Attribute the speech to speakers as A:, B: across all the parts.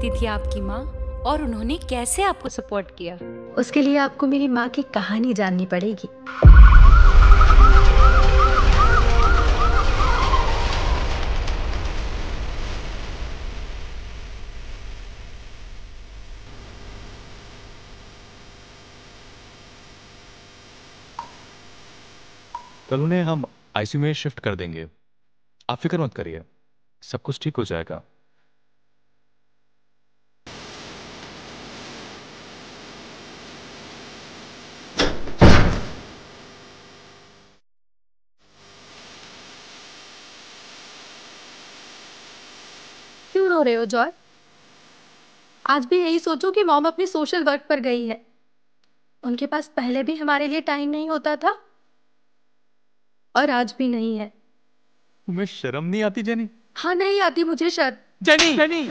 A: करती थी आपकी माँ और उन्होंने कैसे आपको सपोर्ट किया?
B: उसके लिए आपको मेरी माँ की कहानी जाननी पड़ेगी।
C: कल उन्हें हम आईसीयू में शिफ्ट कर देंगे, आप फिक्र मत करिए, सब कुछ ठीक हो जाएगा।
B: क्यों रो रहे हो जॉय? आज भी यही सोचो कि मॉम अपनी सोशल वर्क पर गई है। उनके पास पहले भी हमारे लिए टाइम नहीं होता था और आज भी नहीं है।
C: तुम्हें शर्म नहीं आती जेनी?
B: हाँ, नहीं आती मुझे शर्म।
C: Jenny, jenny.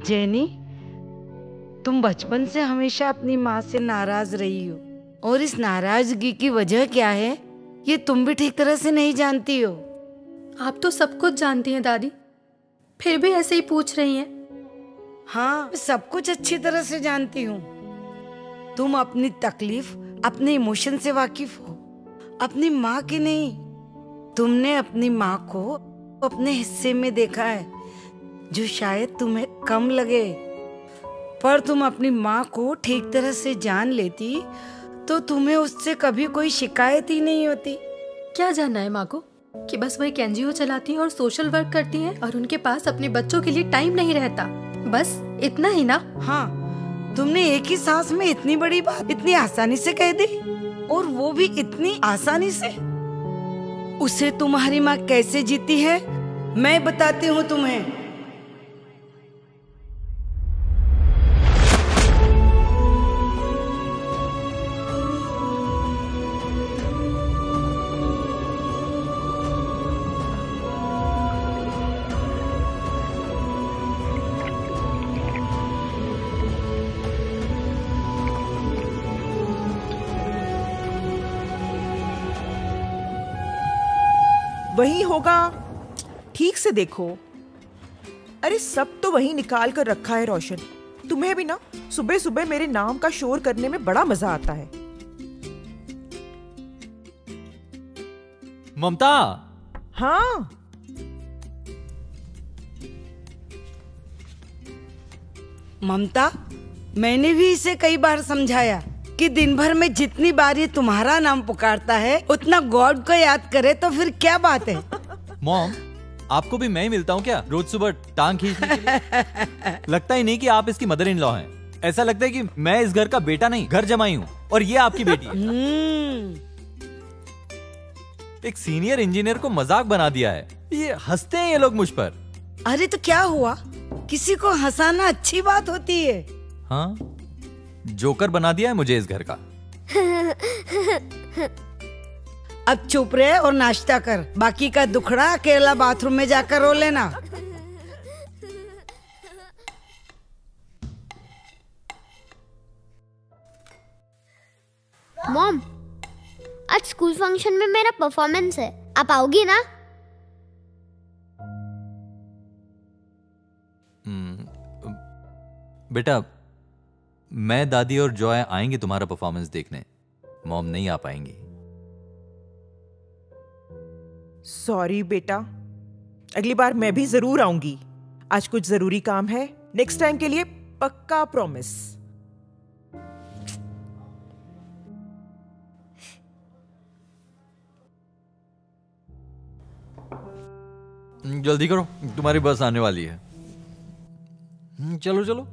D: जेनी, तुम बचपन से हमेशा अपनी माँ से नाराज रही हो और इस नाराजगी की वजह क्या है ये तुम भी ठीक तरह से नहीं जानती हो।
B: आप तो सब कुछ जानती हैं दादी, फिर भी ऐसे ही पूछ रही हैं।
D: हाँ, मैं सब कुछ अच्छी तरह से जानती हूँ। तुम अपनी तकलीफ, अपने इमोशन से वाकिफ हो, अपनी माँ की नहीं। तुमने अपनी माँ को अपने हिस्से में देखा है जो शायद तुम्हें कम लगे, पर तुम अपनी माँ को ठीक तरह से जान लेती तो तुम्हें उससे कभी कोई शिकायत ही नहीं होती।
B: क्या जानना है माँ को कि बस वो एक एनजीओ चलाती हैं और सोशल वर्क करती हैं और उनके पास अपने बच्चों के लिए टाइम नहीं रहता, बस इतना ही ना?
D: हाँ, तुमने एक ही सांस में इतनी बड़ी बात इतनी आसानी से कह दी, और वो भी इतनी आसानी से। उसे तुम्हारी माँ कैसे जीती है मैं बताती हूँ तुम्हें।
E: वही होगा, ठीक से देखो। अरे सब तो वही निकाल कर रखा है रोशन। तुम्हें भी ना सुबह सुबह मेरे नाम का शोर करने में बड़ा मजा आता है।
C: ममता।
E: हाँ,
D: ममता, मैंने भी इसे कई बार समझाया कि दिन भर में जितनी बार ये तुम्हारा नाम पुकारता है उतना गॉड को याद करे तो फिर क्या बात है।
F: मॉम, आपको भी मैं ही मिलता हूँ क्या रोज सुबह टांग खींचने के लिए? लगता ही नहीं कि आप इसकी मदर इन लॉ हैं। ऐसा लगता है कि मैं इस घर का बेटा नहीं, घर जमाई हूँ और ये आपकी बेटी है। एक सीनियर इंजीनियर को मजाक बना दिया है, ये हंसते हैं ये लोग मुझ पर।
D: अरे तो क्या हुआ, किसी को हंसाना अच्छी बात होती है।
F: हाँ, जोकर बना दिया है मुझे इस घर का।
D: अब चुप रहे और नाश्ता कर, बाकी का दुखड़ा अकेला बाथरूम में जाकर रो लेना।
G: मॉम, आज स्कूल फंक्शन में मेरा परफॉर्मेंस है, आप आओगी ना?
F: बेटा, मैं, दादी और जॉय आएंगे तुम्हारा परफॉर्मेंस देखने, मॉम नहीं आ पाएंगी।
E: सॉरी बेटा, अगली बार मैं भी जरूर आऊंगी। आज कुछ जरूरी काम है, नेक्स्ट टाइम के लिए पक्का प्रॉमिस।
F: जल्दी करो, तुम्हारी बस आने वाली है। चलो चलो।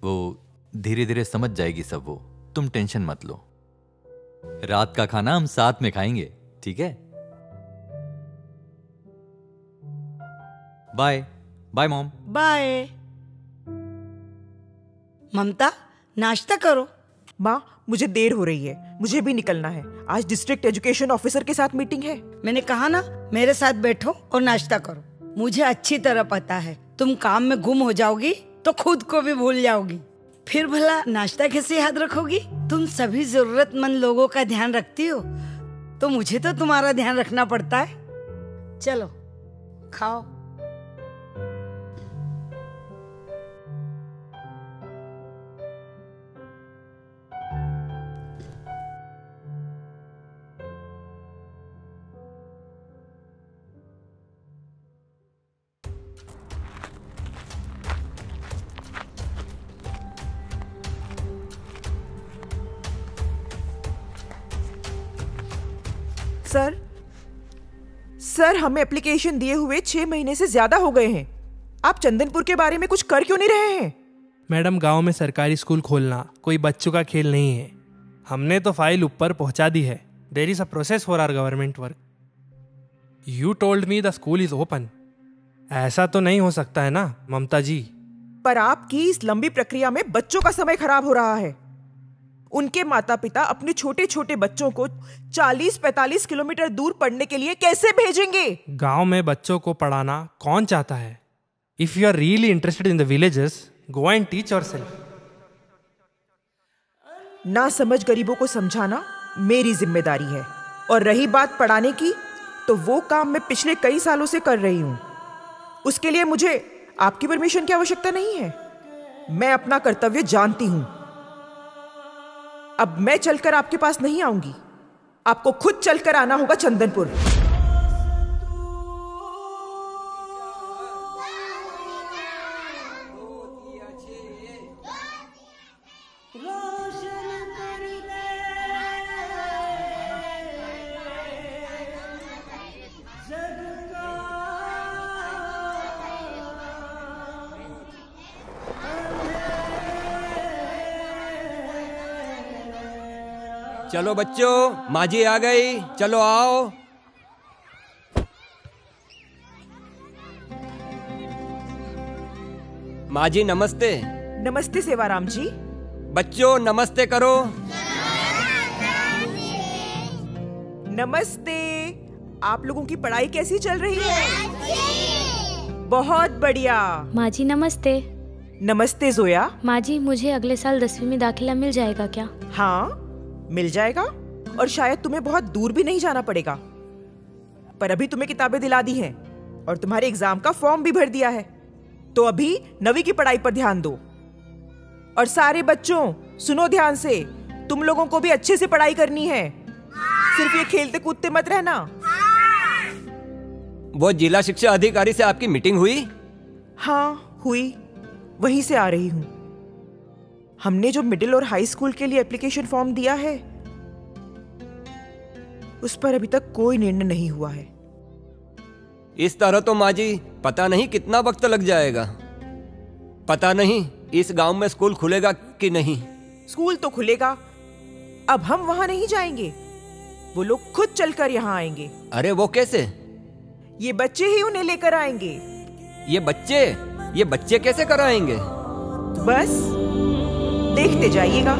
F: वो धीरे धीरे समझ जाएगी सब, वो तुम टेंशन मत लो। रात का खाना हम साथ में खाएंगे, ठीक है? Bye bye mom.
D: Bye. Mamata, नाश्ता करो,
E: माँ, मुझे देर हो रही है, मुझे भी निकलना है। आज डिस्ट्रिक्ट एजुकेशन ऑफिसर के साथ मीटिंग है।
D: मैंने कहा ना, मेरे साथ बैठो और नाश्ता करो। मुझे अच्छी तरह पता है तुम काम में गुम हो जाओगी तो खुद को भी भूल जाओगी, फिर भला नाश्ता कैसे याद रखोगी? तुम सभी जरूरतमंद लोगों का ध्यान रखती हो, तो मुझे तो तुम्हारा ध्यान रखना पड़ता है। चलो खाओ।
E: सर, हमें एप्लीकेशन दिए हुए 6 महीने से ज्यादा हो गए हैं। आप चंदनपुर के बारे में कुछ कर क्यों नहीं रहे हैं?
H: मैडम, गांव में सरकारी स्कूल खोलना कोई बच्चों का खेल नहीं है। हमने तो फाइल ऊपर पहुंचा दी है। There is a process for our government work. You told me the school is open. ऐसा तो नहीं हो सकता है ना ममता जी?
E: पर आपकी इस लंबी प्रक्रिया में बच्चों का समय खराब हो रहा है। उनके माता पिता अपने छोटे छोटे बच्चों को 40-45 किलोमीटर दूर पढ़ने के लिए कैसे भेजेंगे?
H: गांव में बच्चों को पढ़ाना कौन चाहता है? If you are really interested in the villages, go and teach yourself.
E: ना समझ गरीबों को समझाना मेरी जिम्मेदारी है, और रही बात पढ़ाने की, तो वो काम मैं पिछले कई सालों से कर रही हूँ। उसके लिए मुझे आपकी परमिशन की आवश्यकता नहीं है। मैं अपना कर्तव्य जानती हूँ। अब मैं चलकर आपके पास नहीं आऊंगी, आपको खुद चलकर आना होगा चंदनपुर।
I: चलो बच्चों, माँ जी आ गई, चलो आओ। माँ जी नमस्ते।
E: नमस्ते सेवाराम जी।
I: बच्चों नमस्ते करो।
E: नमस्ते। आप लोगों की पढ़ाई कैसी चल रही है? बहुत बढ़िया।
A: माँ जी नमस्ते।
E: नमस्ते जोया।
A: माँ जी, मुझे अगले साल 10वीं में दाखिला मिल जाएगा क्या?
E: हाँ, मिल जाएगा, और शायद तुम्हें बहुत दूर भी नहीं जाना पड़ेगा। पर अभी तुम्हें किताबें दिला दी हैं और तुम्हारे एग्जाम का फॉर्म भी भर दिया है, तो अभी 9वीं की पढ़ाई पर ध्यान दो। और सारे बच्चों सुनो ध्यान से, तुम लोगों को भी अच्छे से पढ़ाई करनी है, सिर्फ ये खेलते कूदते मत रहना।
I: वो जिला शिक्षा अधिकारी से आपकी मीटिंग हुई?
E: हाँ हुई, वहीं से आ रही हूँ। हमने जो मिडिल और हाई स्कूल के लिए एप्लीकेशन फॉर्म दिया है, उस पर अभी तक कोई निर्णय नहीं हुआ है।
I: इस तरह तो माँ जी पता नहीं कितना वक्त लग जाएगा। पता नहीं इस गांव में स्कूल खुलेगा कि नहीं।
E: स्कूल तो खुलेगा, अब हम वहां नहीं जाएंगे, वो लोग खुद चलकर यहाँ आएंगे।
I: अरे वो कैसे?
E: ये बच्चे ही उन्हें लेकर आएंगे।
I: ये बच्चे कैसे कराएंगे?
E: बस देखते जाइएगा।